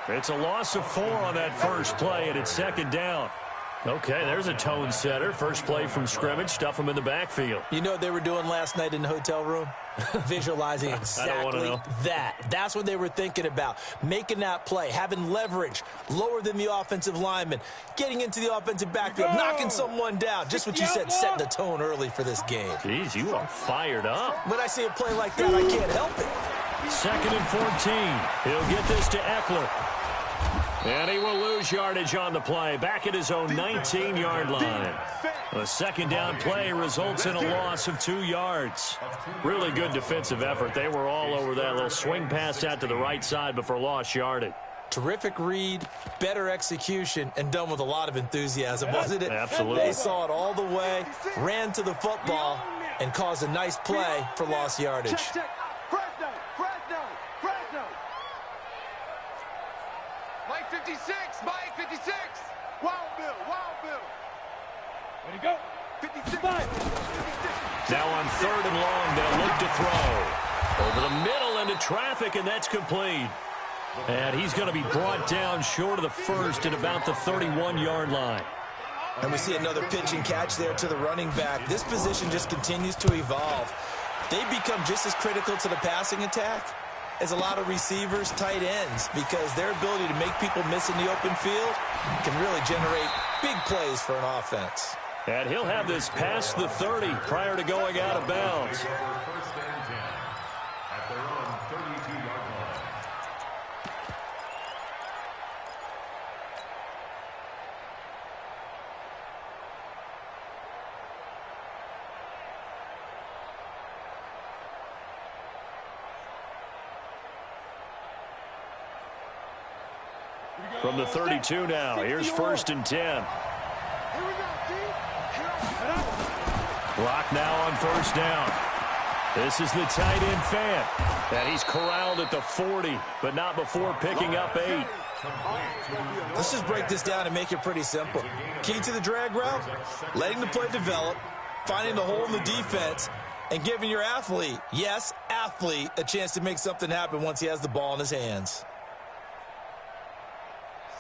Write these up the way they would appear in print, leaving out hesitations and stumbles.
It's a loss of 4 on that first play, and it's second down. Okay, there's a tone setter. First play from scrimmage, stuff them in the backfield. You know what they were doing last night in the hotel room? Visualizing exactly that. That's what they were thinking about. Making that play, having leverage, lower than the offensive lineman, getting into the offensive backfield, knocking someone down. Just what you said, setting the tone early for this game. Jeez, you are fired up. When I see a play like that, I can't help it. 2nd and 14. He'll get this to Eckler. And he will lose yardage on the play, back at his own 19-yard line. A second down play results in a loss of 2 yards. Really good defensive effort. They were all over that little swing pass out to the right side before lost yardage. Terrific read, better execution, and done with a lot of enthusiasm, wasn't it? Absolutely. They saw it all the way, ran to the football, and caused a nice play for lost yardage. Mike 56, Mike 56. Wild Bill, Wild Bill. Ready to go. 56. Now on 3rd and long, they'll look to throw. Over the middle into traffic, and that's complete. And he's going to be brought down short of the first at about the 31-yard line. And we see another pitch and catch there to the running back. This position just continues to evolve. They become just as critical to the passing attack as a lot of receivers, tight ends, because their ability to make people miss in the open field can really generate big plays for an offense. And he'll have this past the 30 prior to going out of bounds. From the 32 now, here's 1st and 10. Block now on 1st down. This is the tight end fan. And he's corralled at the 40, but not before picking up 8. Let's just break this down and make it pretty simple. Key to the drag route, letting the play develop, finding the hole in the defense, and giving your athlete, yes, athlete, a chance to make something happen once he has the ball in his hands.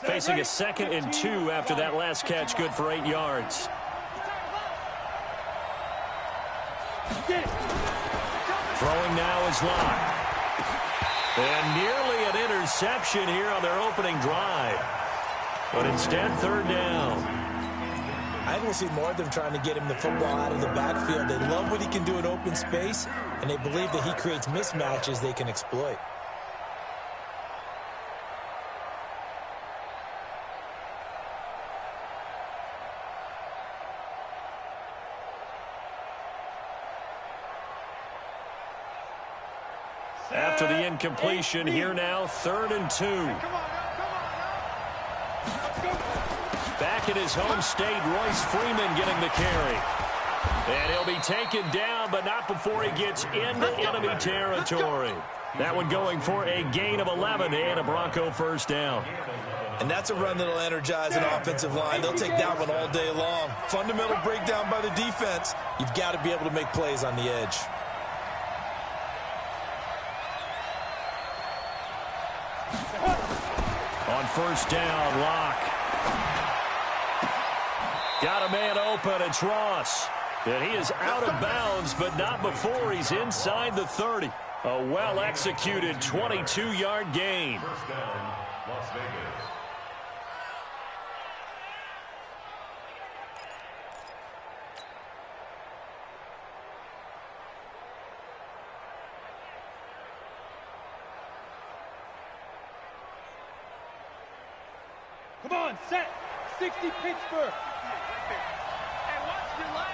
Facing a 2nd and 2 after that last catch, good for 8 yards. Throwing now is Locke. And nearly an interception here on their opening drive. But instead, 3rd down. I think we'll see more of them trying to get him the football out of the backfield. They love what he can do in open space, and they believe that he creates mismatches they can exploit. After the incompletion, here now, 3rd and 2. Back in his home state, Royce Freeman getting the carry. And he'll be taken down, but not before he gets into enemy territory. That one going for a gain of 11 and a Bronco 1st down. And that's a run that'll energize an offensive line. They'll take that one all day long. Fundamental breakdown by the defense. You've got to be able to make plays on the edge. On 1st down, Locke. Got a man open, it's Ross. And he is out of bounds, but not before he's inside the 30. A well-executed 22-yard gain. First down, Las Vegas. Come on, set. 60 Pittsburgh. Hey, watch your leg.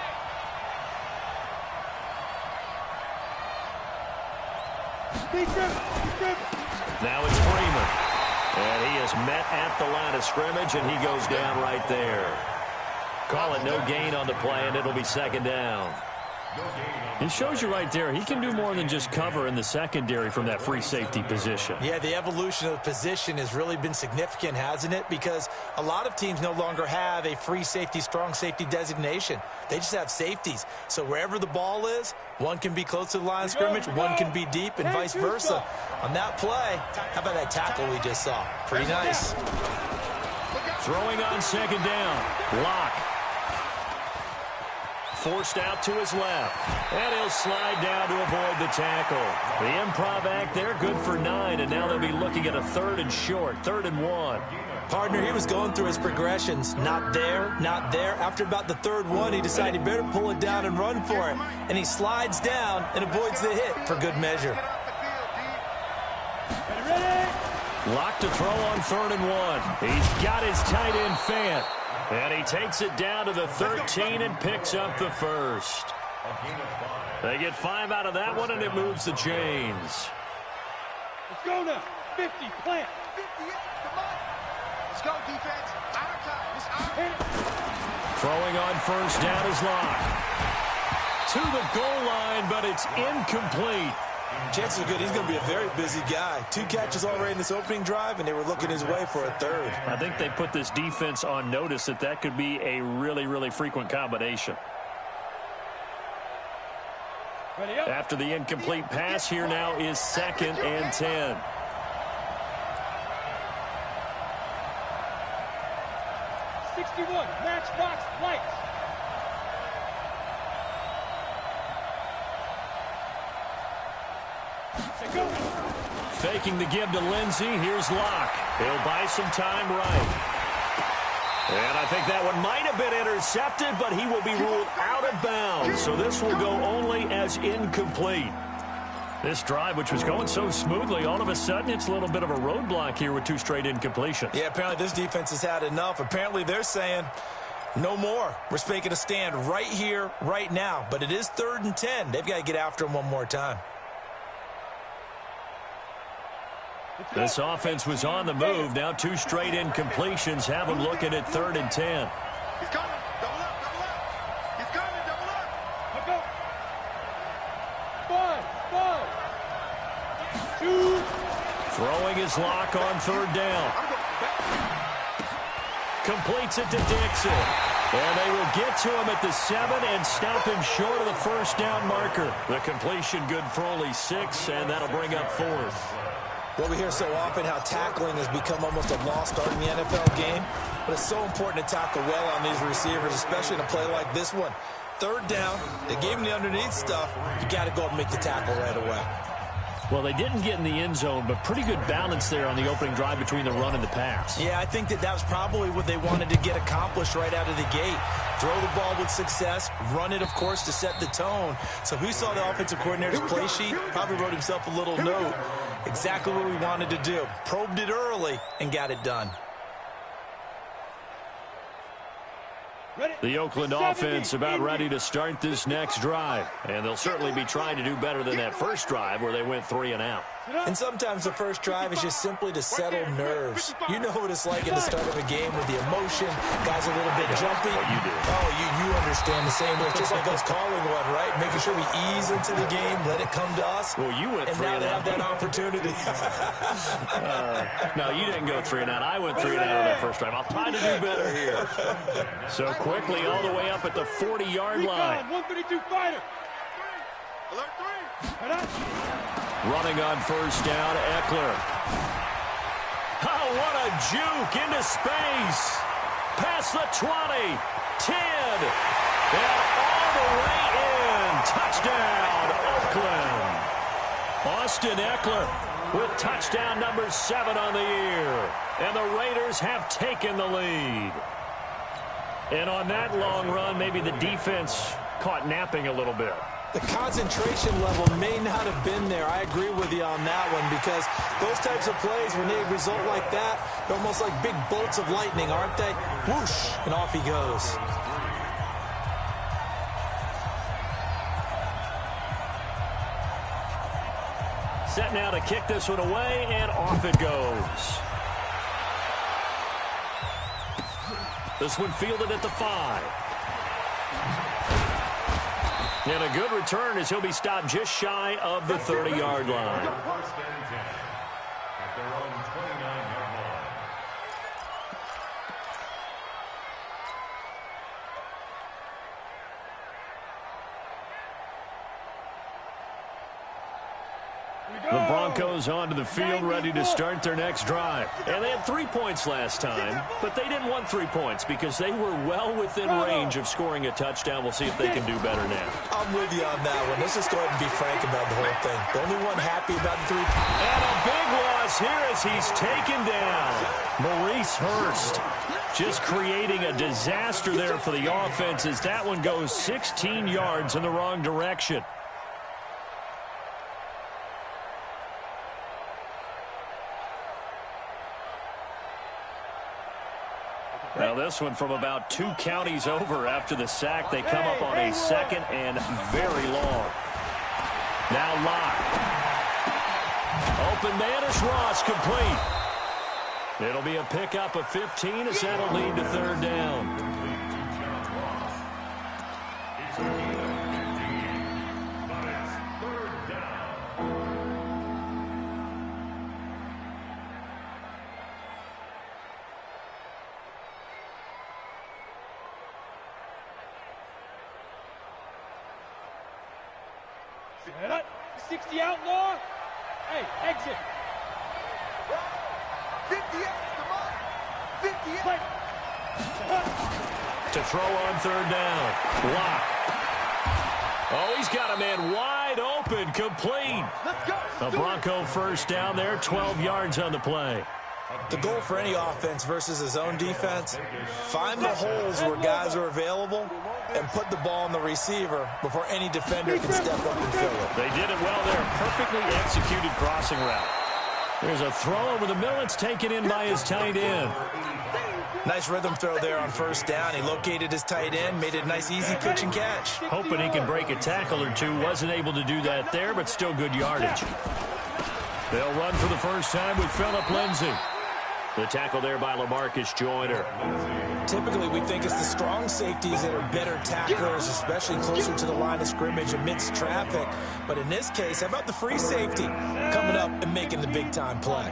Now it's Freeman. And he is met at the line of scrimmage, and he goes down right there. Call it no gain on the play, and it'll be 2nd down. It shows you right there, he can do more than just cover in the secondary from that free safety position. Yeah, the evolution of the position has really been significant, hasn't it? Because a lot of teams no longer have a free safety, strong safety designation. They just have safeties. So wherever the ball is, one can be close to the line of scrimmage, one can be deep, and vice versa. On that play, how about that tackle we just saw? Pretty nice. Throwing on second down. Lock. Forced out to his left. And he'll slide down to avoid the tackle. The improv act there, good for 9, and now they'll be looking at a 3rd and short, 3rd and 1. Partner, he was going through his progressions. Not there, not there. After about the 3rd one, he decided he better pull it down and run for it. And he slides down and avoids the hit for good measure. Lock to throw on 3rd and 1. He's got his tight end Fant. And he takes it down to the 13 and picks up the 1st. They get 5 out of that one, and it moves the chains. Let's go now. 50, plant. 58, come on. Let's go, defense. Our time. It's our Hit it. Throwing on 1st down is Lock. To the goal line, but it's incomplete. Chances are good he's going to be a very busy guy. 2 catches already in this opening drive, and they were looking his way for a 3rd. I think they put this defense on notice that could be a really, really frequent combination. Ready up. After the incomplete pass, here now is 2nd and 10. Matchbox lights. Faking the give to Lindsey. Here's Locke. He'll buy some time right. And I think that one might have been intercepted, but he will be ruled out of bounds. So this will go only as incomplete. This drive, which was going so smoothly, all of a sudden it's a little bit of a roadblock here with 2 straight incompletions. Yeah, apparently this defense has had enough. Apparently they're saying no more. We're making a stand right here, right now. But it is 3rd and 10. They've got to get after him one more time. This offense was on the move. Now 2 straight incompletions have them looking at 3rd and 10. He's coming. Double up, double up. He's coming, double up. Let's go. 5, 2. Throwing his Lock on 3rd down. Completes it to Dixon. And they will get to him at the 7 and stop him short of the 1st down marker. The completion good for only 6, and that'll bring up 4th. Well, we hear so often how tackling has become almost a lost art in the NFL game, but it's so important to tackle well on these receivers, especially in a play like this one. 3rd down, they gave him the underneath stuff. You got to go up and make the tackle right away. Well, they didn't get in the end zone, but pretty good balance there on the opening drive between the run and the pass. Yeah, I think that was probably what they wanted to get accomplished right out of the gate. Throw the ball with success, run it, of course, to set the tone. So who saw the offensive coordinator's play sheet? Probably wrote himself a little note. Exactly what we wanted to do. Probed it early and got it done. The Oakland offense about ready to start this next drive. And they'll certainly be trying to do better than that first drive where they went 3 and out. And sometimes the first drive is just simply to settle nerves. You know what it's like at the start of a game with the emotion. Guys a little bit jumpy. You do. Oh, you understand the same way. It's just like us calling one, right? Making sure we ease into the game, let it come to us. Well, you went 3 and and now they have that opportunity. No, you didn't go 3 and out. I went 3 and out on that first drive. I'll try to do better here. So quickly all the way up at the 40-yard line. 132 fighter. Alert 3. Running on 1st down, Eckler. Oh, what a juke into space. Past the 20, 10, and all the way in. Touchdown, Oakland. Austin Eckler with touchdown number 7 on the year. And the Raiders have taken the lead. And on that long run, maybe the defense caught napping a little bit. The concentration level may not have been there. I agree with you on that one because those types of plays, when they result like that, they're almost like big bolts of lightning, aren't they? Whoosh, and off he goes. Set now to kick this one away, and off it goes. This one fielded at the 5. And a good return as he'll be stopped just shy of the 30-yard line. First and 10 at their own 29-yard line. The Broncos onto the field ready to start their next drive. And they had 3 points last time, but they didn't want 3 points because they were well within range of scoring a touchdown. We'll see if they can do better now. I'm with you on that one. Let's just go ahead and be frank about the whole thing. The only one happy about the 3 points. And a big loss here as he's taken down. Maurice Hurst just creating a disaster there for the offense as that one goes 16 yards in the wrong direction. Well, this one from about 2 counties over after the sack. They come up on a second and very long. Now Locke. Open man is Ross, complete. It'll be a pickup of 15 as that'll lead to third down. Set up. 60 outlaw. Hey, exit. 58, come on. 58. To throw on third down. Locke. Oh, he's got a man wide open, complete. Let's go. A Bronco first down there, 12 yards on the play. The goal for any offense versus his own defense, find the holes where guys are available and put the ball on the receiver before any defender can step up and fill it. They did it well there. Perfectly executed crossing route. There's a throw over the middle. It's taken in by his tight end. Nice rhythm throw there on first down. He located his tight end, made it a nice, easy pitch and catch. Hoping he can break a tackle or two. Wasn't able to do that there, but still good yardage. They'll run for the first time with Phillip Lindsay. The tackle there by LaMarcus Joyner. Typically, we think it's the strong safeties that are better tacklers, especially closer to the line of scrimmage amidst traffic. But in this case, how about the free safety coming up and making the big-time play?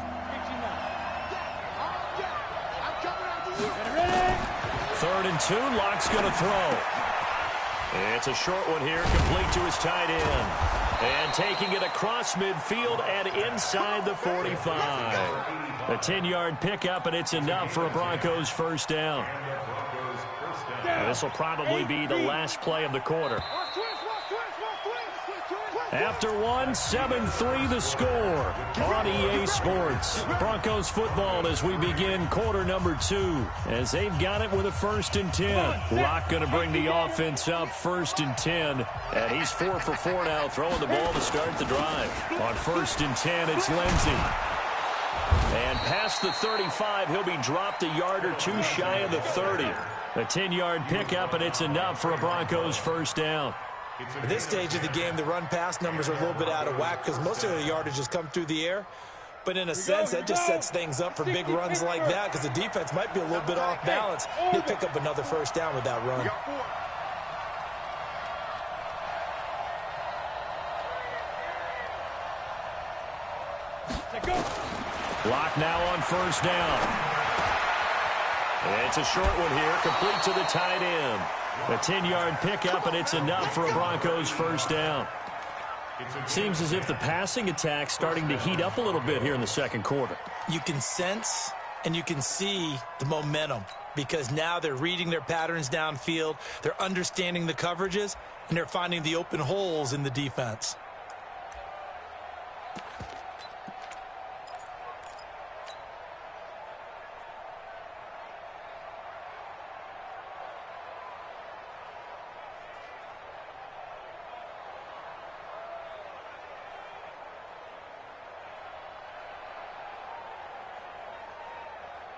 Third and 2, Locke's going to throw. It's a short one here, complete to his tight end. And taking it across midfield and inside the 45. A 10-yard pickup, and it's enough for a Broncos first down. This will probably be the last play of the quarter. After one, 7-3 the score on EA Sports. Broncos football as we begin quarter number 2. As they've got it with a 1st and 10. Locke going to bring the offense up 1st and 10. And he's 4 for 4 now, throwing the ball to start the drive. On 1st and 10, it's Lindsay. And past the 35, he'll be dropped a yard or 2 shy of the 30. A 10-yard pickup, and it's enough for a Broncos first down. At this stage of the game, the run-pass numbers are a little bit out of whack because most of the yardage has come through the air. But in a sense, that just sets things up for big runs like that because the defense might be a little bit off balance. They pick up another first down with that run. Locke now on first down. It's a short one here, complete to the tight end. A 10-yard pickup, and it's enough for a Broncos first down. Seems as if the passing attack's starting to heat up a little bit here in the second quarter. You can sense and you can see the momentum because now they're reading their patterns downfield, they're understanding the coverages, and they're finding the open holes in the defense.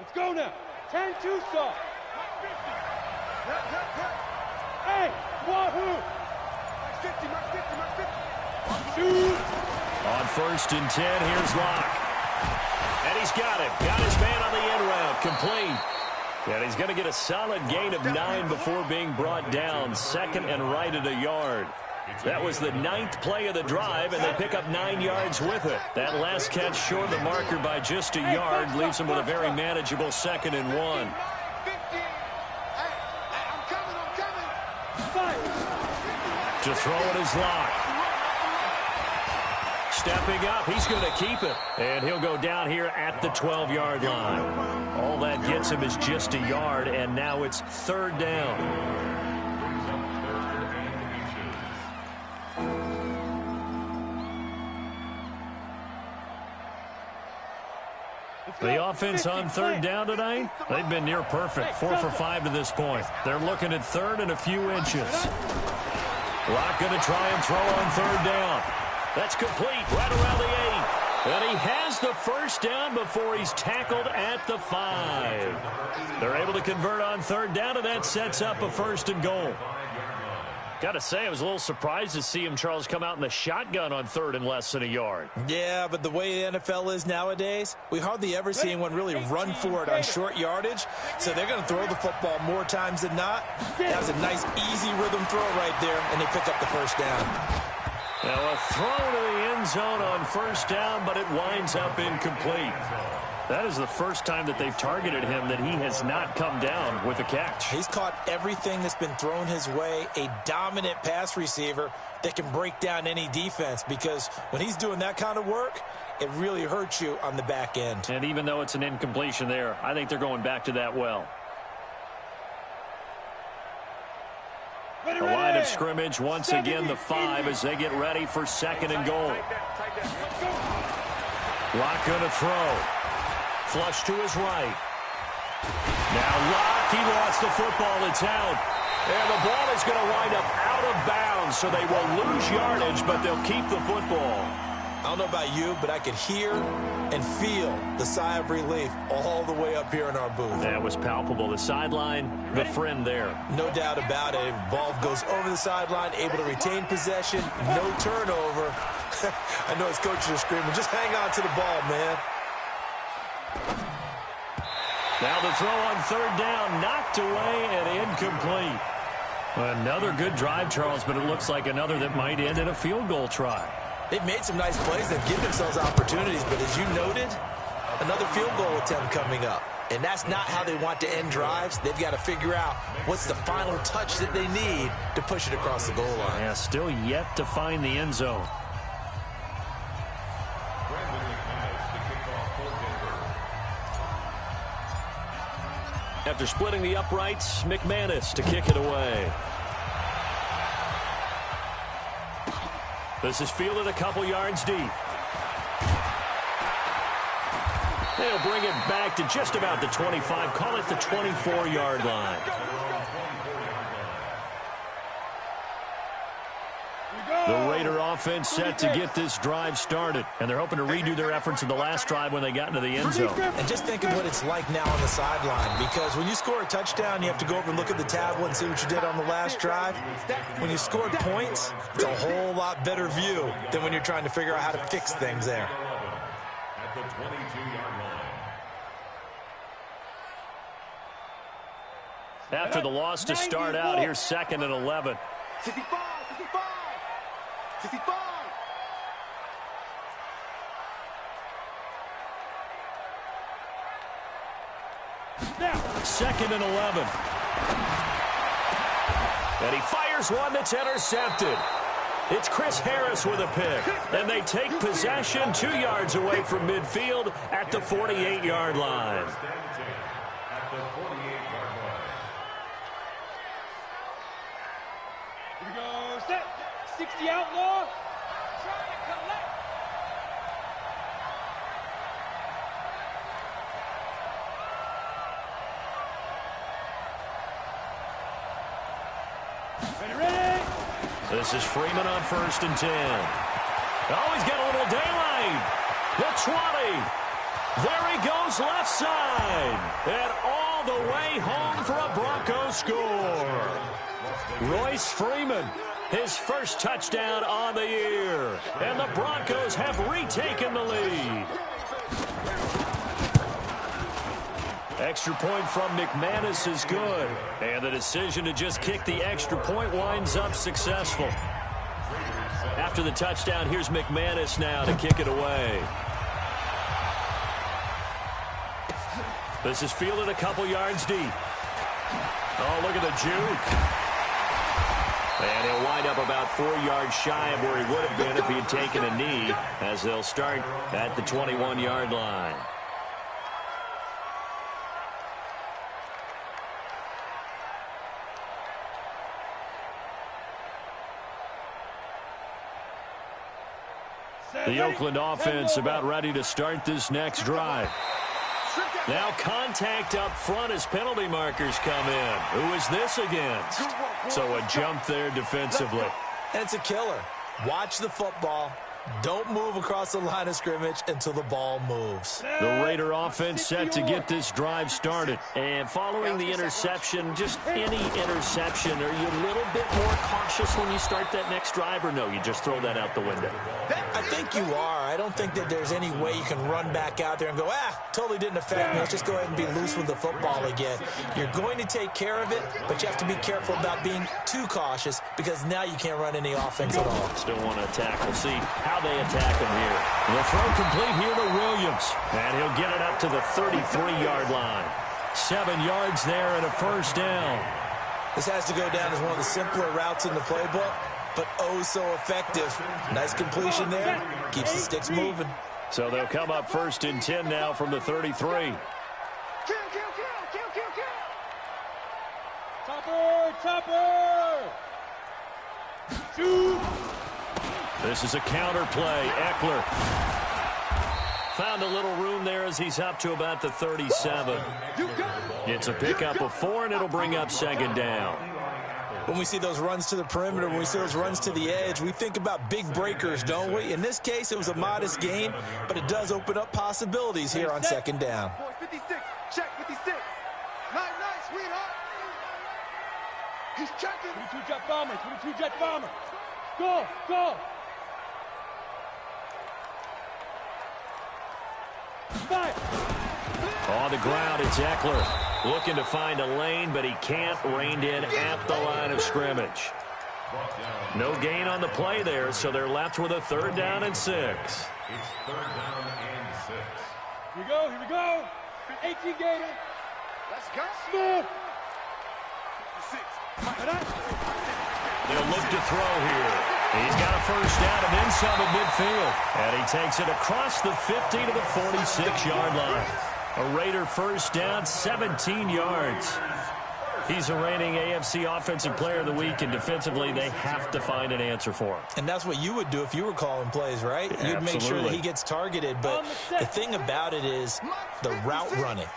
Let's go now. 10-2 soft. Hey, wahoo. Shoot. On 1st and 10, here's Locke. And he's got it. Got his man on the end route. Complete. And he's going to get a solid gain of 9 before being brought down. 2nd and right at a yard. That was the 9th play of the drive, and they pick up 9 yards with it. That last catch short the marker by just a yard, leaves them with a very manageable 2nd and 1. To throw it is Locke. Stepping up, he's going to keep it. And he'll go down here at the 12-yard line. All that gets him is just a yard, and now it's 3rd down. The offense on 3rd down tonight, they've been near perfect, 4 for 5 to this point. They're looking at 3rd and a few inches. Locke going to try and throw on 3rd down. That's complete right around the 8. And he has the 1st down before he's tackled at the 5. They're able to convert on 3rd down, and that sets up a 1st and goal. Got to say, I was a little surprised to see him, Charles, come out in the shotgun on 3rd and less than a yard. Yeah, but the way the NFL is nowadays, we hardly ever see anyone really run for it on short yardage. So they're going to throw the football more times than not. That was a nice, easy rhythm throw right there, and they pick up the 1st down. Now a throw to the end zone on 1st down, but it winds up incomplete. That is the first time that they've targeted him that he has not come down with a catch. He's caught everything that's been thrown his way, a dominant pass receiver that can break down any defense, because when he's doing that kind of work, it really hurts you on the back end. And even though it's an incompletion there, I think they're going back to that well. The line of scrimmage, once again, the 5 as they get ready for 2nd and goal. Locke going to throw. Flush to his right. Now Locke, he lost the football. It's out. And the ball is going to wind up out of bounds, so they will lose yardage, but they'll keep the football. I don't know about you, but I could hear and feel the sigh of relief all the way up here in our booth. That was palpable. The sideline, the friend there. No doubt about it. Ball goes over the sideline, able to retain possession, no turnover. I know his coaches are screaming, just hang on to the ball, man. Now the throw on 3rd down, knocked away and incomplete. Another good drive, Charles, but it looks like another that might end in a field goal try. They've made some nice plays. They've given themselves opportunities, but as you noted, another field goal attempt coming up. And that's not how they want to end drives. They've got to figure out what's the final touch that they need to push it across the goal line. Yeah, still yet to find the end zone. After splitting the uprights, McManus to kick it away. This is fielded a couple yards deep. They'll bring it back to just about the 25. Call it the 24-yard line. The Raider offense set to get this drive started, and they're hoping to redo their efforts in the last drive when they got into the end zone. And just think of what it's like now on the sideline, because when you score a touchdown, you have to go over and look at the tablet and see what you did on the last drive. When you scored points, it's a whole lot better view than when you're trying to figure out how to fix things there. At the 22-yard line. After the loss to start out, here's 2nd and 11. 65, 65, 65. Now, 2nd and 11. And he fires one that's intercepted. It's Chris Harris with a pick. And they take possession 2 yards away from midfield at the 48-yard line. At the 48-yard line. Here we go, set. 60 outlaw. Trying to collect. Ready. This is Freeman on 1st and 10. Oh, he's got a little daylight. The 20. There he goes left side. And all the way home for a Broncos score. Royce Freeman, his first touchdown on the year. And the Broncos have retaken the lead. Extra point from McManus is good. And the decision to just kick the extra point winds up successful. After the touchdown, here's McManus now to kick it away. This is fielded a couple yards deep. Oh, look at the juke. And he'll wind up about 4 yards shy of where he would have been if he had taken a knee, as they'll start at the 21-yard line. The Oakland offense about ready to start this next drive. Now contact up front as penalty markers come in. Who is this against? So a jump there defensively. And it's a killer. Watch the football. Don't move across the line of scrimmage until the ball moves. The Raider offense set to get this drive started. And following the interception, just any interception, are you a little bit more cautious when you start that next drive, or no, you just throw that out the window? I think you are. I don't think that there's any way you can run back out there and go, totally didn't affect me. Let's just go ahead and be loose with the football again. You're going to take care of it, but you have to be careful about being too cautious, because now you can't run any offense at all. Still want to attack. We'll see how they attack him here. The throw complete here to Williams, and he'll get it up to the 33-yard line. 7 yards there and a first down. This has to go down as one of the simpler routes in the playbook, but oh so effective. Nice completion there. Keeps the sticks moving. So they'll come up 1st and 10 now from the 33. Topper! Shoot! This is a counter play. Eckler found a little room there as he's up to about the 37. It's a pickup of 4, and it'll bring up 2nd down. When we see those runs to the perimeter, when we see those runs to the edge, we think about big breakers, don't we? In this case, it was a modest gain, but it does open up possibilities here on 2nd down. 56, check 56. Nice, sweetheart. He's checking. 22 jet bomber, 22 jet bomber. Go! Fire! On the ground, it's Eckler. Looking to find a lane, but he can't. Reined in at the line of scrimmage. No gain on the play there, so they're left with a 3rd down and 6. It's 3rd down and 6. Here we go. 18 Gator. Let's go. Smith. 56. They'll look to throw here. He's got a first down and then some at midfield. And he takes it across the 50 to the 46-yard line. A Raider first down, 17 yards. He's a reigning AFC Offensive Player of the Week, and defensively they have to find an answer for him. And that's what you would do if you were calling plays, right? You'd make sure that he gets targeted. But the thing about it is the route running.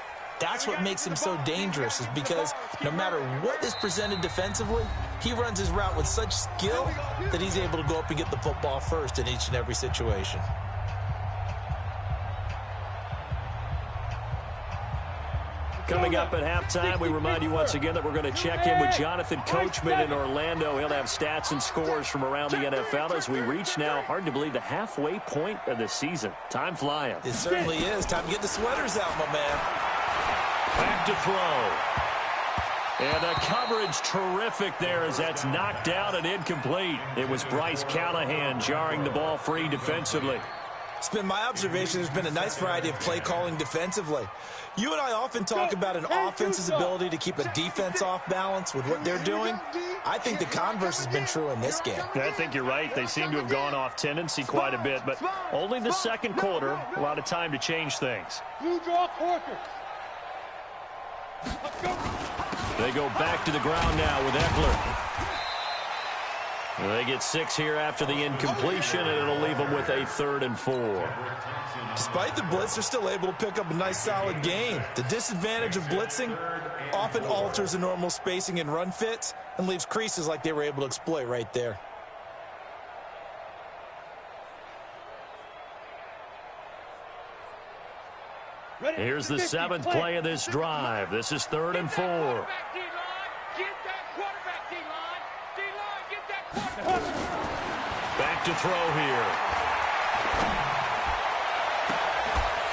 That's what makes him so dangerous, is because no matter what is presented defensively, he runs his route with such skill that he's able to go up and get the football first in each and every situation. Coming up at halftime, we remind you once again that we're going to check in with Jonathan Coachman in Orlando. He'll have stats and scores from around the NFL as we reach now, hard to believe, the halfway point of the season. Time flying. It certainly is. Time to get the sweaters out, my man. Back to throw. And the coverage terrific there as that's knocked down and incomplete. It was Bryce Callahan jarring the ball free defensively. It's been my observation there's been a nice variety of play calling defensively. You and I often talk about an offense's ability to keep a defense off balance with what they're doing. I think the converse has been true in this game. I think you're right. They seem to have gone off tendency quite a bit, but only the second quarter, a lot of time to change things. Blue draw Corker. They go back to the ground now with Eckler. They get 6 here after the incompletion, and it'll leave them with a 3rd and 4. Despite the blitz, they're still able to pick up a nice, solid gain. The disadvantage of blitzing often alters the normal spacing and run fits and leaves creases like they were able to exploit right there. Here's the 7th play of this drive. This is 3rd and 4. Back to throw here.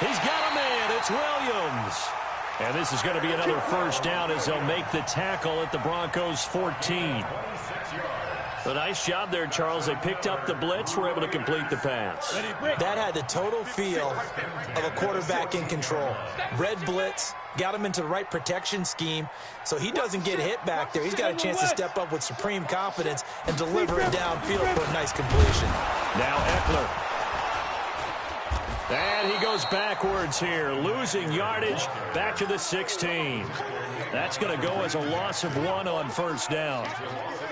He's got a man. It's Williams. And this is going to be another first down as they'll make the tackle at the Broncos' 14. A nice job there, Charles. They picked up the blitz, were able to complete the pass. That had the total feel of a quarterback in control. Red blitz, got him into the right protection scheme, so he doesn't get hit back there. He's got a chance to step up with supreme confidence and deliver it downfield for a nice completion. Now Eckler. And he goes backwards here, losing yardage back to the 16. That's going to go as a loss of 1 on first down.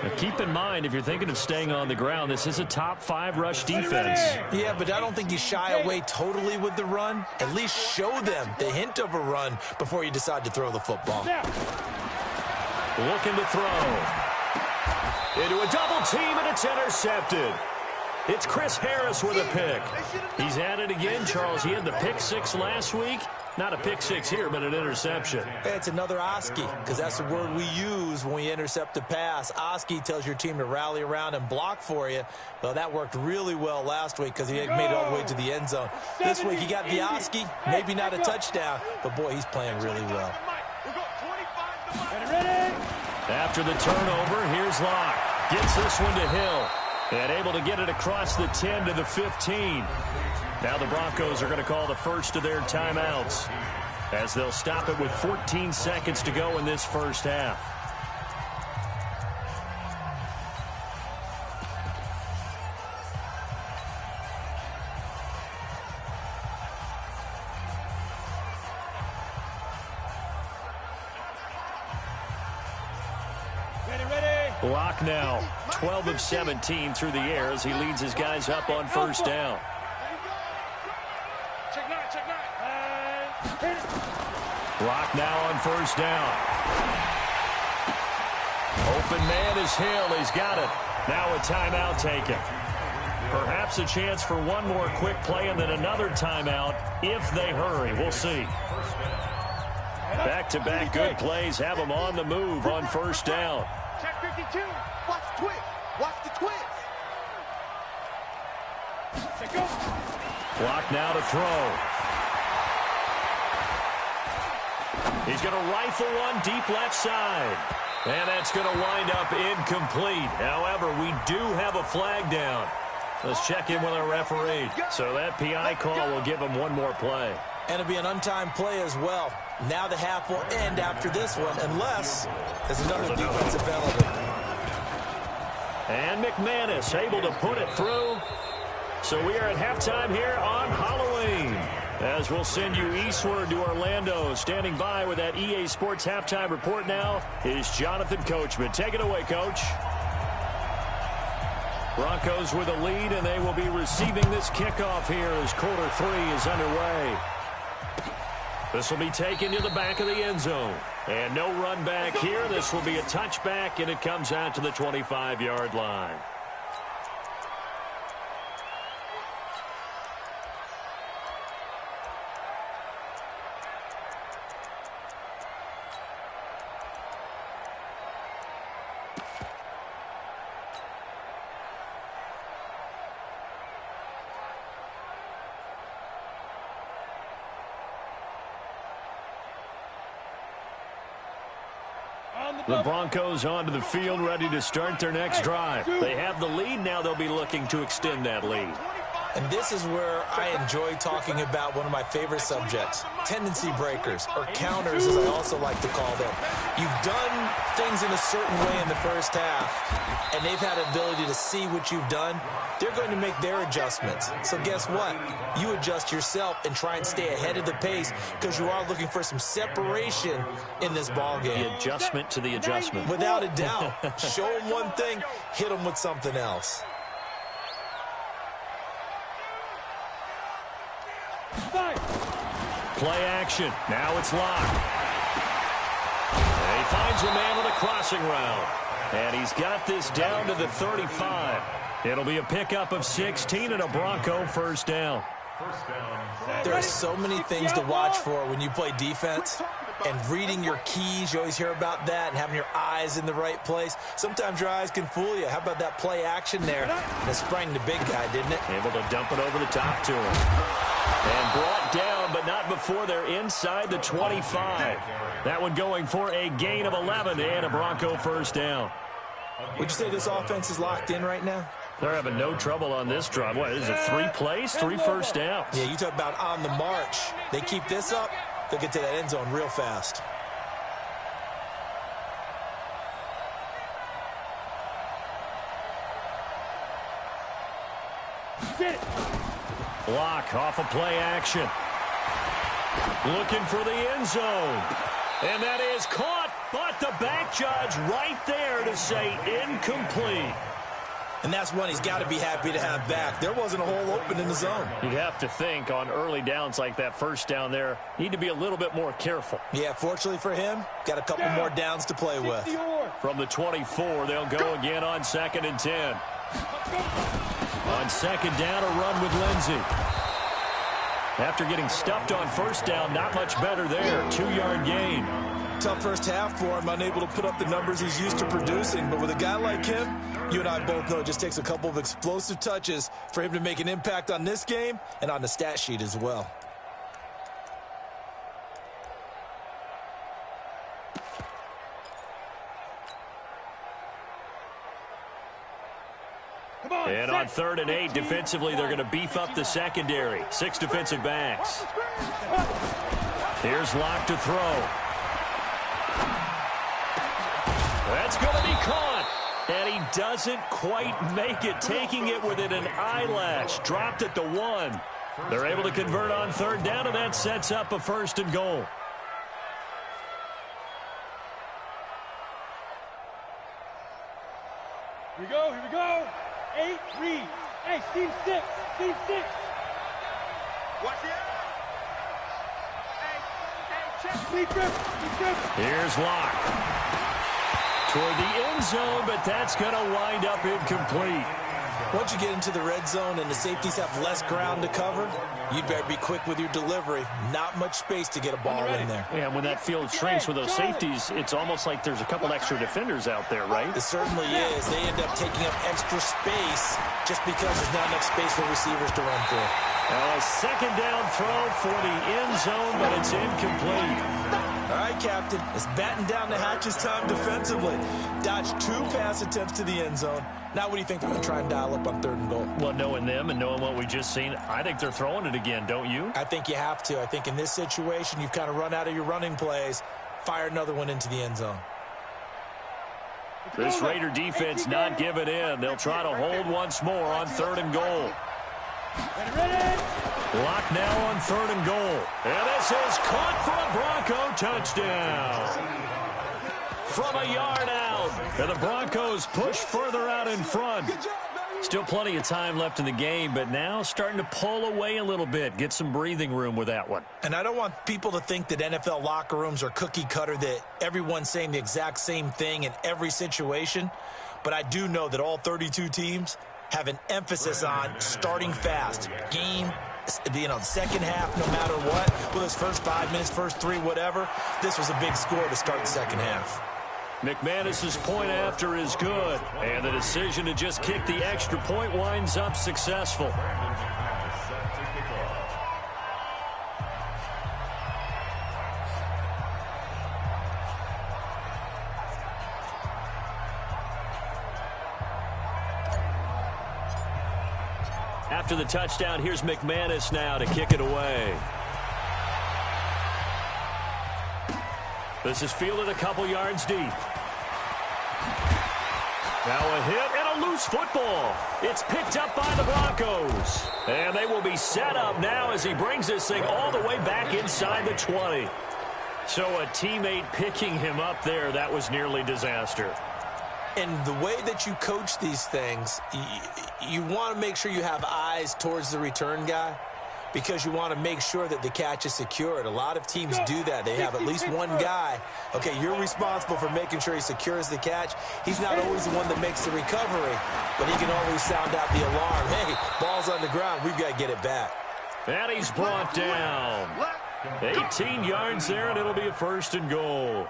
Now keep in mind, if you're thinking of staying on the ground, this is a top 5 rush defense. Yeah, but I don't think you shy away totally with the run. At least show them the hint of a run before you decide to throw the football. Looking to throw. Into a double team, and it's intercepted. It's Chris Harris with a pick. He's at it again, Charles. He had the pick 6 last week. Not a pick 6 here, but an interception. It's another Oski, because that's the word we use when we intercept a pass. Oski tells your team to rally around and block for you. Well, that worked really well last week because he made it all the way to the end zone. This week he got the Oski, maybe not a touchdown, but boy, he's playing really well. After the turnover, here's Locke. Gets this one to Hill. And able to get it across the 10 to the 15. Now the Broncos are going to call the first of their timeouts as they'll stop it with 14 seconds to go in this first half. Locke now 12 of 17 through the air as he leads his guys up on first down. Locke now on first down. Open man is Hill. He's got it. Now a timeout taken. Perhaps a chance for one more quick play and then another timeout if they hurry. We'll see. Back-to-back good plays have them on the move on first down. Check 52. Watch the twist. Watch the twist. Clock now to throw. He's going to rifle one deep left side. And that's going to wind up incomplete. However, we do have a flag down. Let's check in with our referee. So that PI call will give him one more play. And it'll be an untimed play as well. Now the half will end after this one, unless there's another defensive penalty. And McManus able to put it through. So we are at halftime here on Halloween. As we'll send you eastward to Orlando. Standing by with that EA Sports halftime report now is Jonathan Coachman. Take it away, Coach. Broncos with a lead, and they will be receiving this kickoff here as quarter 3 is underway. This will be taken to the back of the end zone. And no run back here. This will be a touchback, and it comes out to the 25-yard line. The Broncos onto the field, ready to start their next drive. They have the lead. Now they'll be looking to extend that lead. And this is where I enjoy talking about one of my favorite subjects, tendency breakers, or counters as I also like to call them. You've done things in a certain way in the first half, and they've had the ability to see what you've done. They're going to make their adjustments. So guess what? You adjust yourself and try and stay ahead of the pace because you are looking for some separation in this ball game. The adjustment to the adjustment. Without a doubt. Show them one thing, hit them with something else. Play action. Now it's Locke. And he finds a man with a crossing route. And he's got this down to the 35. It'll be a pickup of 16 and a Bronco first down. There are so many things to watch for when you play defense. And reading your keys, you always hear about that, and having your eyes in the right place. Sometimes your eyes can fool you. How about that play action there? That sprang the big guy, didn't it? Able to dump it over the top to him. And brought down, but not before they're inside the 25. That one going for a gain of 11 and a Bronco first down. Would you say this offense is locked in right now? They're having no trouble on this drive. What is it, 3 plays, 3 first downs? Yeah, you talk about on the march. They keep this up, they'll get to that end zone real fast. Block off of play action. Looking for the end zone. And that is caught, but the back judge right there to say incomplete. And that's one he's got to be happy to have back. There wasn't a hole open in the zone. You'd have to think on early downs like that first down there, need to be a little bit more careful. Yeah, fortunately for him, got a couple more downs to play with. From the 24, they'll go again on 2nd and 10. On 2nd down, a run with Lindsey. After getting stuffed on first down, not much better there. 2-yard gain. Tough first half for him, unable to put up the numbers he's used to producing. But with a guy like him, you and I both know it just takes a couple of explosive touches for him to make an impact on this game and on the stat sheet as well. And on 3rd and 8, defensively, they're going to beef up the secondary. 6 defensive backs. Here's Locke to throw. That's going to be caught. And he doesn't quite make it, taking it within an eyelash. Dropped at the 1. They're able to convert on 3rd down, and that sets up a 1st and goal. Here we go, here we go. 8, read. Hey, Steve 6, Steve 6. Watch it. Hey, check. Steve Griffin. Here's Locke. Toward the end zone, but that's going to wind up incomplete. Once you get into the red zone and the safeties have less ground to cover, you'd better be quick with your delivery. Not much space to get a ball in there. Yeah, when that field shrinks with those safeties, it's almost like there's a couple extra defenders out there, right? It certainly is. They end up taking up extra space just because there's not enough space for receivers to run through. Now a 2nd down throw for the end zone, but it's incomplete. All right, Captain. It's batten down the hatches time defensively. Dodged 2 pass attempts to the end zone. Now what do you think they're going to try and dial up on 3rd and goal? Well, knowing them and knowing what we just seen, I think they're throwing it again, don't you? I think you have to. I think in this situation, you've kind of run out of your running plays. Fire another one into the end zone. This Raider defense not giving in. They'll try to hold once more on 3rd and goal. Ready. Lock now on 3rd and goal. And this is caught for a Bronco touchdown. From a yard out. And the Broncos push further out in front. Still plenty of time left in the game, but now starting to pull away a little bit. Get some breathing room with that one. And I don't want people to think that NFL locker rooms are cookie cutter, that everyone's saying the exact same thing in every situation. But I do know that all 32 teams have an emphasis on starting fast. Game, the second half, no matter what. Well, those first 5 minutes, first 3, whatever. This was a big score to start the second half. McManus's point after is good, and the decision to just kick the extra point winds up successful. After the touchdown, here's McManus now to kick it away. This is fielded a couple yards deep. Now a hit and a loose football. It's picked up by the Broncos. And they will be set up now as he brings this thing all the way back inside the 20. So a teammate picking him up there, that was nearly disaster. And the way that you coach these things, you want to make sure you have eyes towards the return guy, because you want to make sure that the catch is secured. A lot of teams do that. They have at least one guy. Okay, you're responsible for making sure he secures the catch. He's not always the one that makes the recovery, but he can always sound out the alarm. Hey, ball's on the ground. We've got to get it back. And he's brought down. 18 yards there, and it'll be a 1st and goal.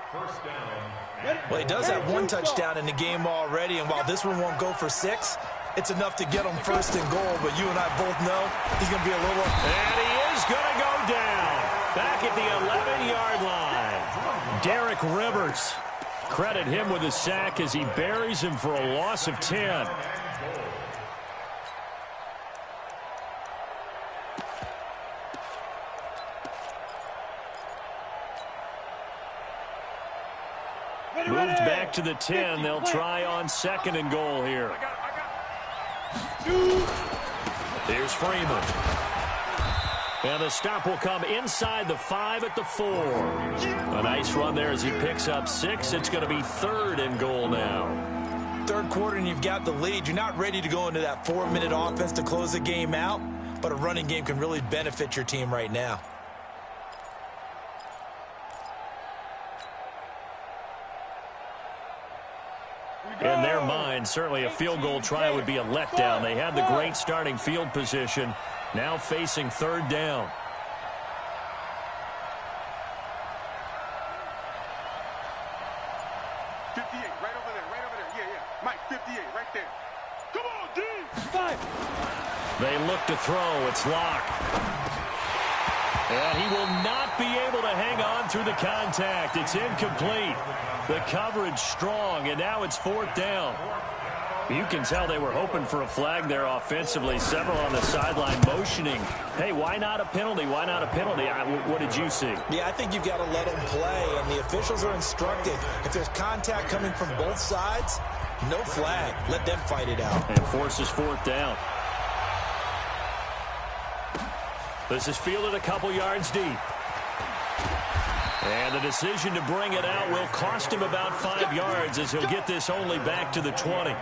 Well, he does have 1 touchdown in the game already, and while this one won't go for 6, it's enough to get him 1st and goal, but you and I both know he's going to be a little... And he is going to go down back at the 11-yard line. Derek Rivers Credit him with a sack as he buries him for a loss of 10. Moved back to the 10. They'll try on 2nd and goal here. Here's Freeman. And the stop will come inside the 5 at the 4. A nice run there as he picks up 6. It's going to be 3rd and goal now. Third quarter and you've got the lead. You're not ready to go into that 4-minute offense to close the game out, but a running game can really benefit your team right now. In their mind, certainly a field goal try would be a letdown. They had the great starting field position, now facing 3rd down. Right over there. Yeah. Mike, 58, right there. Come on, D. 5. They look to throw. It's Locke. And he will not be able to hang on through the contact. It's incomplete. The coverage strong, and now it's 4th down. You can tell they were hoping for a flag there offensively. Several on the sideline motioning. Hey, why not a penalty? Why not a penalty? What did you see? Yeah, I think you've got to let them play, and the officials are instructed. If there's contact coming from both sides, no flag. Let them fight it out. And forces 4th down. This is fielded a couple yards deep. And the decision to bring it out will cost him about 5 yards as he'll get this only back to the 20.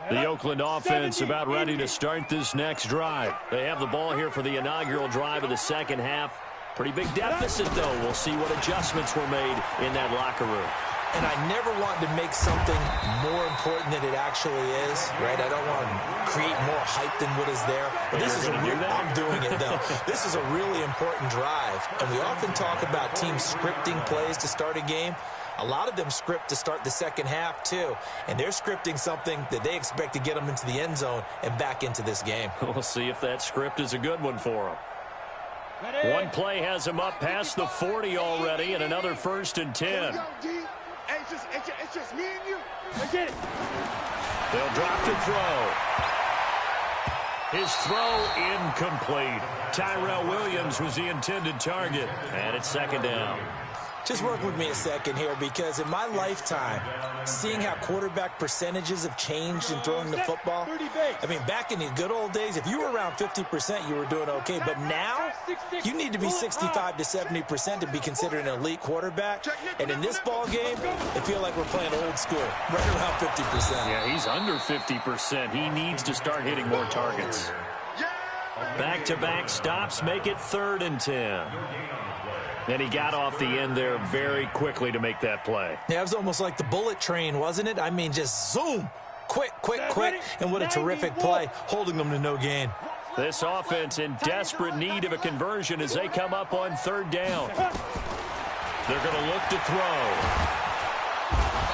The Oakland offense about ready to start this next drive. They have the ball here for the inaugural drive of the second half. Pretty big deficit, though. We'll see what adjustments were made in that locker room. And I never want to make something more important than it actually is, right? I don't want to create more hype than what is there. But this is I'm doing it, though. This is a really important drive. And we often talk about teams scripting plays to start a game. A lot of them script to start the second half, too. And they're scripting something that they expect to get them into the end zone and back into this game. We'll see if that script is a good one for them. One play has them up past the 40 already, and another 1st and 10. It's just me and you. I get it. They'll drop to throw. His throw incomplete. Tyrell Williams was the intended target, and it's 2nd down. Just work with me a second here, because in my lifetime, seeing how quarterback percentages have changed in throwing the football, I mean, back in the good old days, if you were around 50%, you were doing okay. But now, you need to be 65 to 70% to be considered an elite quarterback. And in this ball game, I feel like we're playing old school, right around 50%. Yeah, he's under 50%. He needs to start hitting more targets. Back-to-back stops make it 3rd and 10. And he got off the end there very quickly to make that play. Yeah, it was almost like the bullet train, wasn't it? I mean, just zoom. Quick. And what a terrific play, holding them to no gain. This offense in desperate need of a conversion as they come up on 3rd down. They're going to look to throw.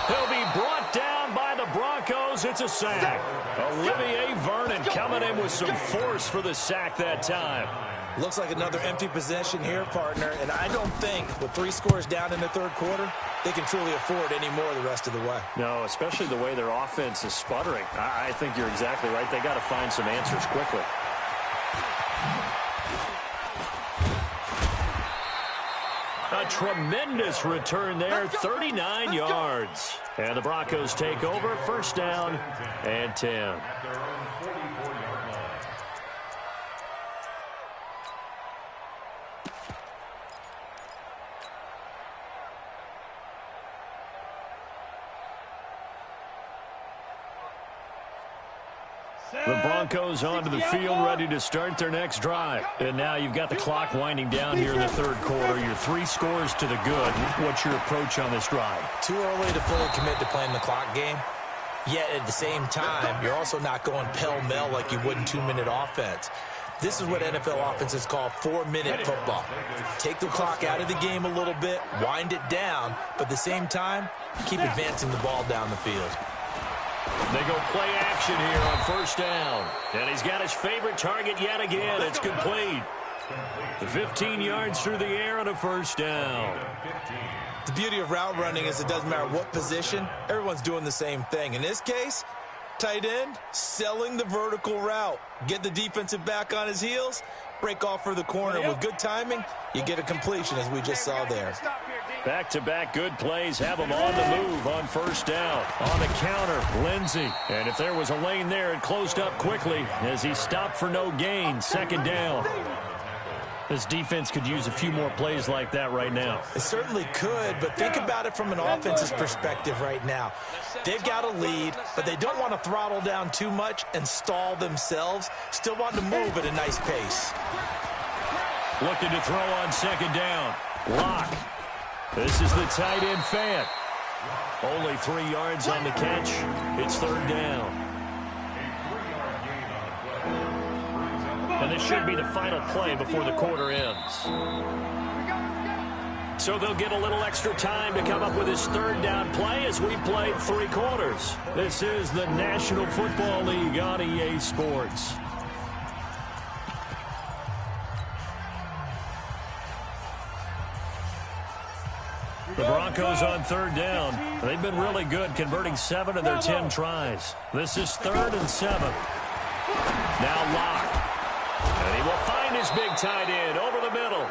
He'll be brought down by the Broncos. It's a sack. Olivier Vernon coming in with some force for the sack that time. Looks like another empty possession here, partner. And I don't think, with 3 scores down in the third quarter, they can truly afford any more the rest of the way. No, especially the way their offense is sputtering. I think you're exactly right. They got to find some answers quickly. A tremendous return there, 39 yards. And the Broncos take over, 1st down and 10. The Broncos onto the field, ready to start their next drive. And now you've got the clock winding down here in the 3rd quarter. You're 3 scores to the good. What's your approach on this drive? Too early to fully commit to playing the clock game. Yet at the same time, you're also not going pell-mell like you would in 2-minute offense. This is what NFL offenses call 4-minute football. Take the clock out of the game a little bit, wind it down, but at the same time, keep advancing the ball down the field. They go play action here on first down. And he's got his favorite target yet again. It's complete. 15 yards through the air on a first down. The beauty of route running is it doesn't matter what position, everyone's doing the same thing. In this case, tight end, selling the vertical route. Get the defensive back on his heels, break off for the corner. With good timing, you get a completion, as we just saw there. Back-to-back good plays have him on the move on first down. On the counter, Lindsey. And if there was a lane there, it closed up quickly as he stopped for no gain. Second down. This defense could use a few more plays like that right now. It certainly could, but think about it from an offense's perspective right now. They've got a lead, but they don't want to throttle down too much and stall themselves. Still want to move at a nice pace. Looking to throw on second down. Lock. This is the tight end Fant. Only 3 yards on the catch. It's third down. And this should be the final play before the quarter ends. So they'll get a little extra time to come up with his third down play as we played 3 quarters. This is the National Football League on EA Sports. The Broncos on third down. They've been really good, converting 7 of their 10 tries. This is 3rd and 7. Now Lock. And he will find his big tight end over the middle.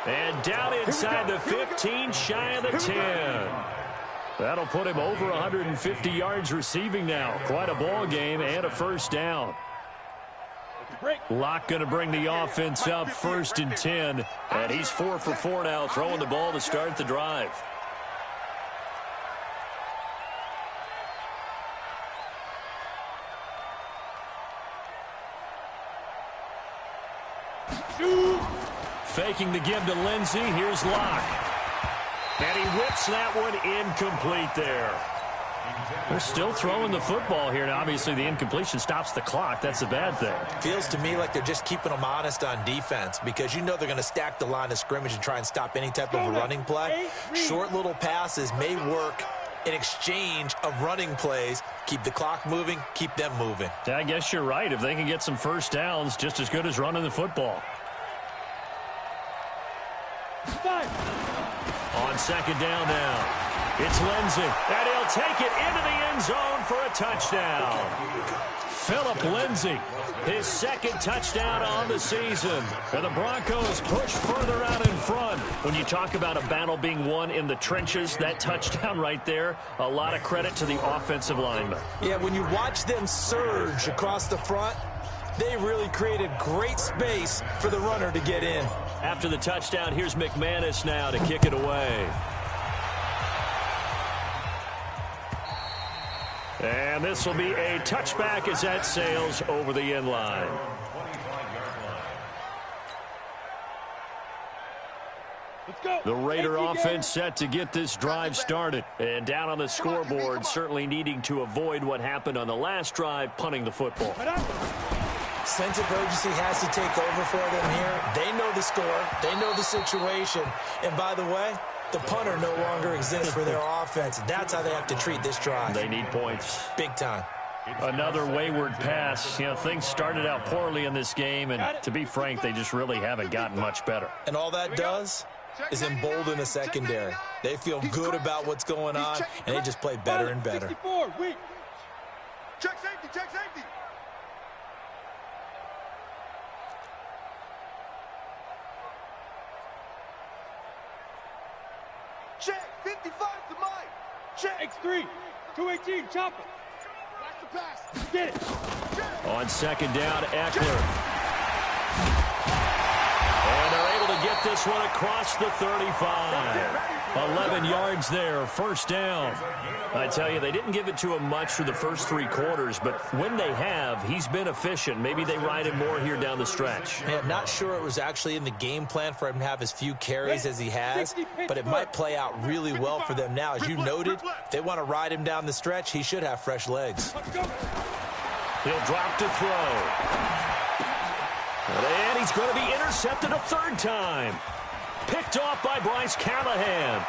And down inside the 15, shy of the 10. That'll put him over 150 yards receiving now. Quite a ball game and a first down. Lock going to bring the offense up 1st and 10. And he's 4 for 4 now, throwing the ball to start the drive. Faking the give to Lindsey. Here's Lock. And he whips that one incomplete there. They're still throwing the football here. Now, obviously, the incompletion stops the clock. That's a bad thing. Feels to me like they're just keeping them honest on defense because you know they're going to stack the line of scrimmage and try and stop any type of a running play. Short little passes may work in exchange of running plays. Keep the clock moving, keep them moving. Yeah, I guess you're right. If they can get some first downs, just as good as running the football. On second down now, it's Lindsey, and he'll take it into the end zone for a touchdown. Phillip Lindsey, his 2nd touchdown on the season. And the Broncos push further out in front. When you talk about a battle being won in the trenches, that touchdown right there, a lot of credit to the offensive linemen. Yeah, when you watch them surge across the front, they really created great space for the runner to get in. After the touchdown, here's McManus now to kick it away. And this will be a touchback as that sails over the end line. The Raider offense set to get this drive started. And down on the scoreboard, certainly needing to avoid what happened on the last drive, punting the football. Sense of urgency has to take over for them here. They know the score. They know the situation. And by the way, the punter no longer exists for their offense. That's how they have to treat this drive. They need points. Big time. Another wayward pass. You know, things started out poorly in this game, and to be frank, they just really haven't gotten much better. And all that does is embolden the secondary. They feel good about what's going on, and they just play better and better. Check safety, check safety. Check, 55 to Mike. Check. X3, 218, chopper. Watch the pass. Get it. Check. On second down, Eckler. And they're able to get this one across the 35. 11 yards there, first down. I tell you, they didn't give it to him much for the first 3 quarters, but when they have, he's been efficient. Maybe they ride him more here down the stretch. Yeah, not sure it was actually in the game plan for him to have as few carries as he has, but it might play out really well for them now. As you noted, if they want to ride him down the stretch, he should have fresh legs. He'll drop to throw. And he's going to be intercepted a 3rd time. Picked off by Bryce Callahan.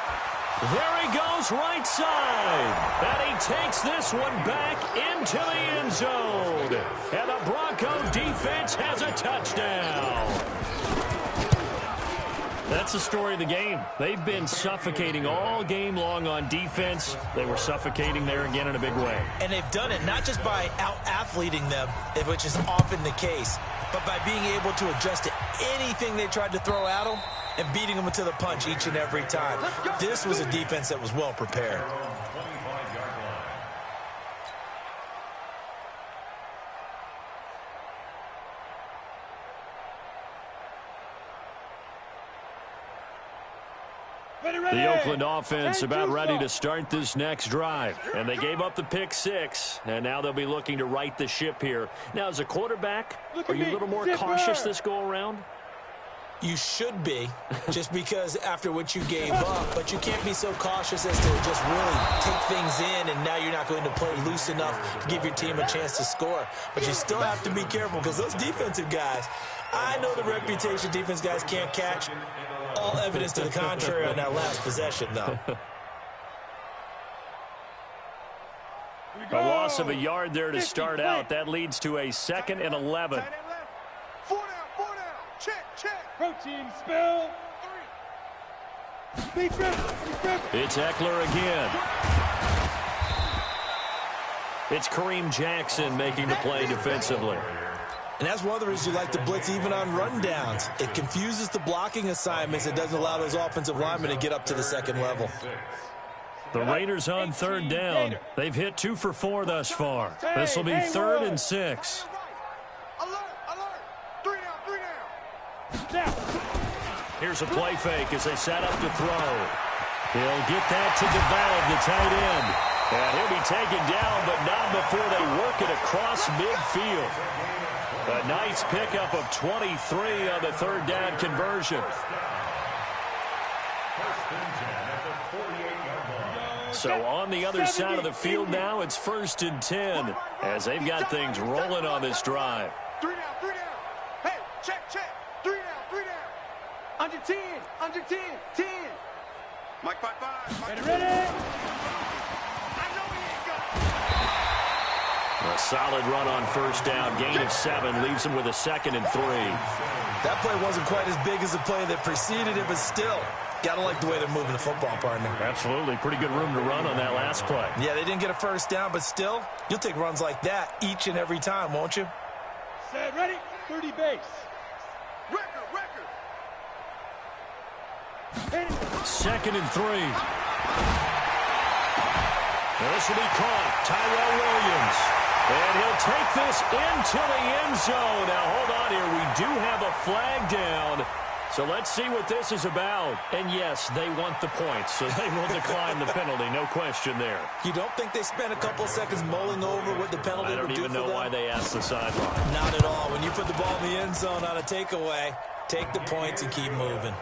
There he goes, right side. And he takes this one back into the end zone. And the Broncos defense has a touchdown. That's the story of the game. They've been suffocating all game long on defense. They were suffocating there again in a big way. And they've done it not just by out-athleting them, which is often the case, but by being able to adjust to anything they tried to throw at them and beating them to the punch each and every time. This was a defense that was well prepared. The Oakland offense about ready to start this next drive. And they gave up the pick 6, and now they'll be looking to right the ship here. Now, as a quarterback, are you a little more cautious this go-around? You should be, just because after what you gave up, but you can't be so cautious as to just really take things in, and now you're not going to play loose enough to give your team a chance to score. But you still have to be careful, because those defensive guys, I know the reputation defense guys can't catch. All evidence to the contrary on that last possession, though. A loss of a yard there to start out. That leads to a 2nd and 11. 4 down, 4 down. Check, check. Protein spill. 3. Big rip. It's Eckler again. It's Kareem Jackson making the play defensively. And that's one of the reasons you like to blitz even on rundowns. It confuses the blocking assignments. It doesn't allow those offensive linemen to get up to the 2nd level. The Raiders on 3rd down. They've hit 2 for 4 thus far. This will be 3rd and 6. Alert, alert. 3 down. Here's a play fake as they set up to throw. He'll get that to DeValve, the tight end. And he'll be taken down, but not before they work it across midfield. A nice pickup of 23 on the 3rd down conversion. So on the other side of the field now, it's 1st and 10 as they've got things rolling on this drive. 3 down, 3 down. Hey, check, check. 3 down, 3 down. Under 10, under 10, 10. Mike 5-5. Ready? A solid run on 1st down. Gain of 7 leaves him with a 2nd and 3. That play wasn't quite as big as the play that preceded it, but still, got to like the way they're moving the football, partner. Absolutely. Pretty good room to run on that last play. Yeah, they didn't get a 1st down, but still, you'll take runs like that each and every time, won't you? Set, ready? 30 base. Record. 2nd and 3. This will be caught. Tyrell Williams. And he'll take this into the end zone. Now, hold on here. We do have a flag down. So let's see what this is about. And, yes, they want the points, so they will decline the penalty. No question there. You don't think they spent a couple seconds mulling over what the penalty would do for them? I don't even know why they asked the sideline. Not at all. When you put the ball in the end zone on a takeaway, take the points and keep moving.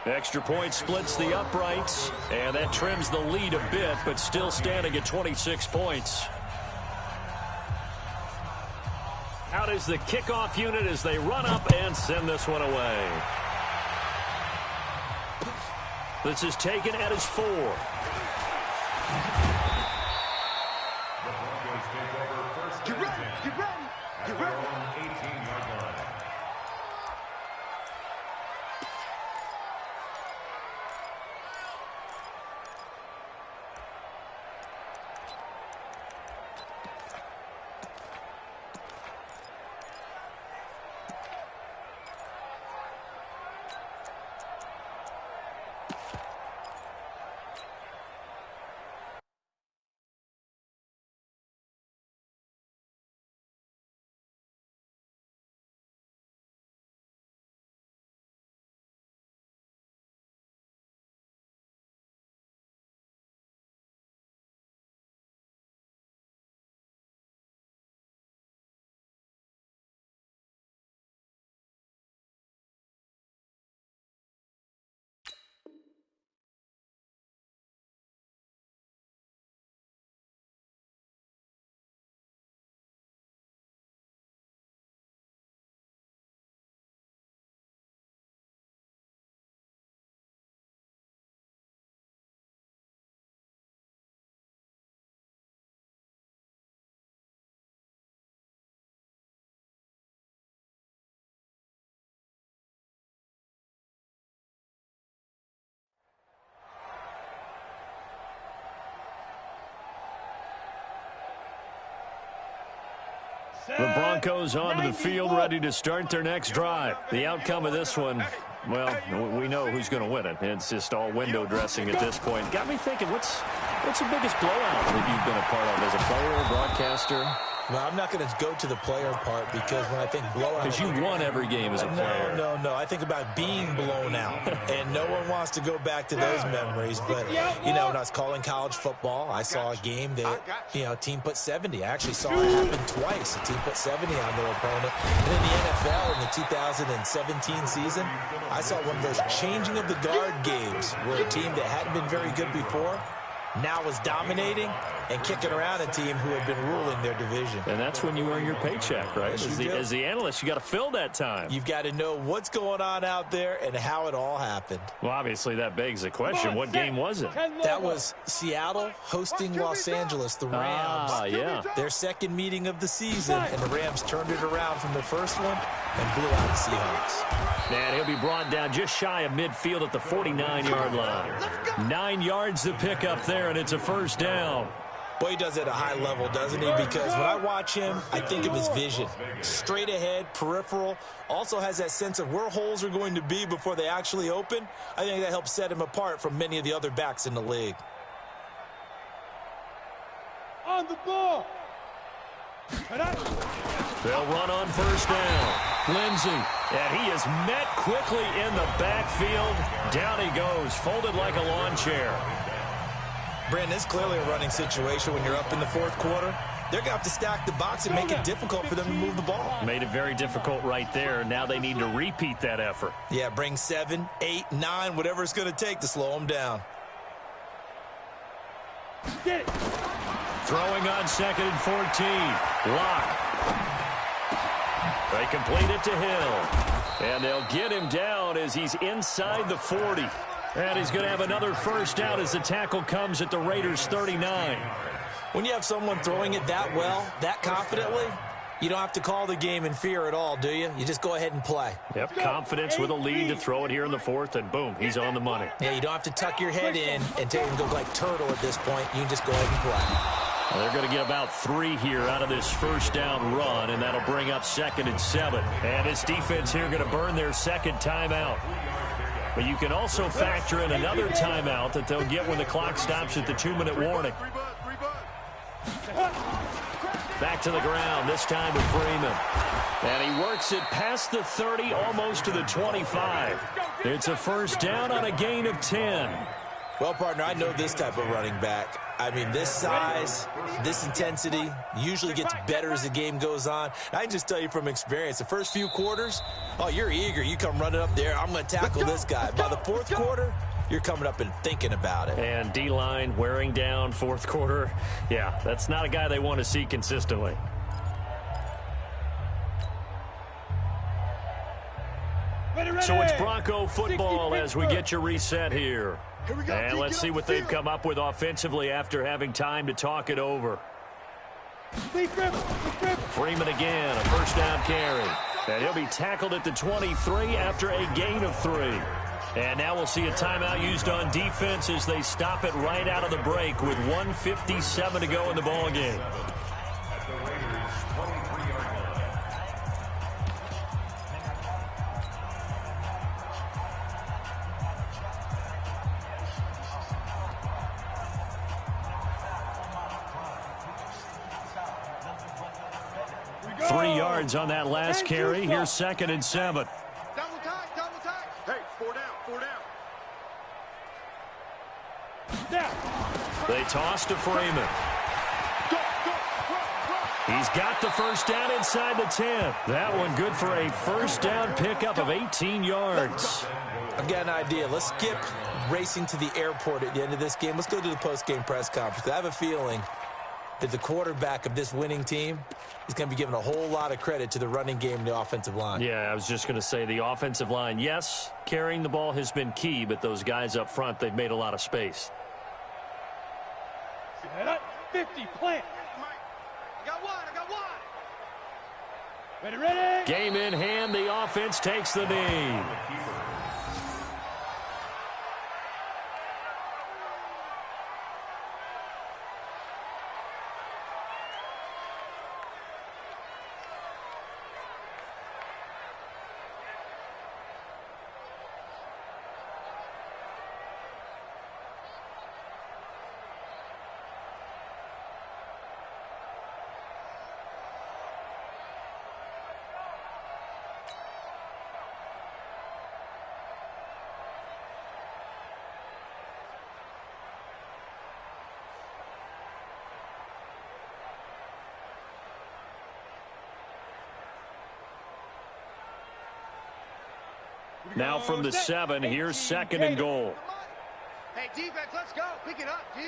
Extra point splits the uprights, and that trims the lead a bit, but still standing at 26 points. Out is the kickoff unit as they run up and send this one away. This is taken at his 4. Get ready, get ready, get ready. The Broncos onto the field, ready to start their next drive. The outcome of this one, well, we know who's going to win it. It's just all window dressing at this point. Got me thinking, what's the biggest blowout that you've been a part of as a player, broadcaster? Well, I'm not going to go to the player part because when I think blowout... Because you won every game as a player. No. I think about being blown out. And no one wants to go back to those memories. But, you know, when I was calling college football, I saw a game that, you know, a team put 70. I actually saw it happen twice. A team put 70 on their opponent. And in the NFL in the 2017 season, I saw one of those changing of the guard games where a team that hadn't been very good before now was dominating and kicking around a team who had been ruling their division. And that's when you earn your paycheck, right? As the analyst, you got to fill that time. You've got to know what's going on out there and how it all happened. Well, obviously, that begs the question, what game was it? That was Seattle hosting Los Angeles, the Rams. Yeah. Their second meeting of the season, and the Rams turned it around from the first one and blew out the Seahawks. And he'll be brought down just shy of midfield at the 49-yard line. 9 yards to pick up there, and it's a first down. Boy, he does it at a high level, doesn't he? Because when I watch him, I think of his vision. Straight ahead, peripheral. Also has that sense of where holes are going to be before they actually open. I think that helps set him apart from many of the other backs in the league. On the ball. They'll run on first down. Lindsey, and he is met quickly in the backfield. Down he goes, folded like a lawn chair. Brandon, it's clearly a running situation when you're up in the fourth quarter. They're going to have to stack the box and make it difficult for them to move the ball. Made it very difficult right there. Now they need to repeat that effort. Yeah, bring 7, 8, 9, whatever it's going to take to slow them down. Get it. Throwing on 2nd and 14. Lock. They complete it to Hill. And they'll get him down as he's inside the 40. And he's going to have another first down as the tackle comes at the Raiders' 39. When you have someone throwing it that well, that confidently, you don't have to call the game in fear at all, do you? You just go ahead and play. Yep, confidence with a lead to throw it here in the fourth, and boom, he's on the money. Yeah, you don't have to tuck your head in and take and go like turtle at this point. You can just go ahead and play. Well, they're going to get about 3 here out of this first down run, and that'll bring up 2nd and 7. And this defense here going to burn their second timeout. But you can also factor in another timeout that they'll get when the clock stops at the 2-minute warning. Back to the ground, this time to Freeman. And he works it past the 30, almost to the 25. It's a first down on a gain of 10. Well, partner, I know this type of running back. I mean, this size, this intensity usually gets better as the game goes on. I can just tell you from experience, the first few quarters, oh, you're eager. You come running up there, I'm going to tackle this guy. By the fourth quarter, you're coming up and thinking about it. And D-line wearing down fourth quarter. Yeah, that's not a guy they want to see consistently. So it's Bronco football as we get you reset here. And let's see what they've come up with offensively after having time to talk it over. Freeman again, a first down carry. And he'll be tackled at the 23 after a gain of 3. And now we'll see a timeout used on defense as they stop it right out of the break with 1:57 to go in the ballgame. 3 yards on that last carry. Here's 2nd and 7. Double tight, double tight. Hey, 4 down, 4 down. They toss to Freeman. He's got the first down inside the 10. That one good for a first down pickup of 18 yards. I've got an idea. Let's skip racing to the airport at the end of this game. Let's go to the post-game press conference. I have a feeling that the quarterback of this winning team is going to be given a whole lot of credit to the running game and the offensive line. Yeah, I was just going to say the offensive line, yes, carrying the ball has been key, but those guys up front, they've made a lot of space. 50, plant. I got one, I got one. Ready, ready. Game in hand, the offense takes the knee. Now from the 7, here's 2nd and goal. Hey, defense, let's go. Pick it up, D.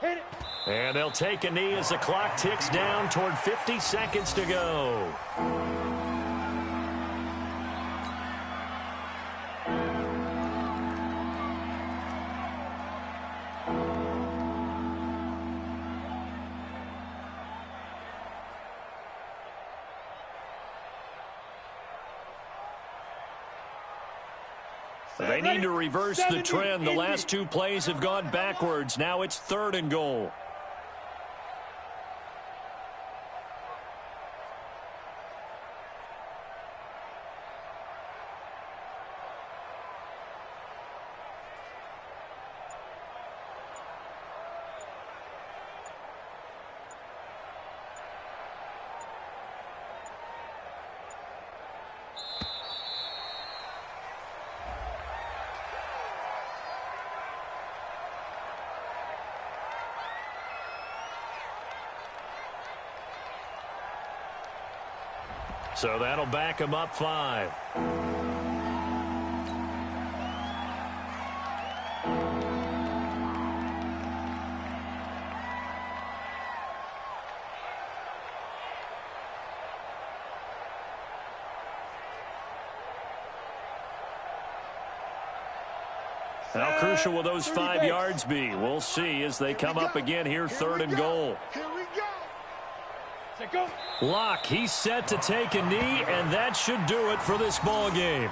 Hit it. And they'll take a knee as the clock ticks down toward 50 seconds to go. They need to reverse the trend. The last 2 plays have gone backwards. Now it's 3rd and goal. So that'll back him up 5. How crucial will those 5 yards be? We'll see as they come up again here, 3rd and goal. Here we go. Locke, he's set to take a knee, and that should do it for this ball game.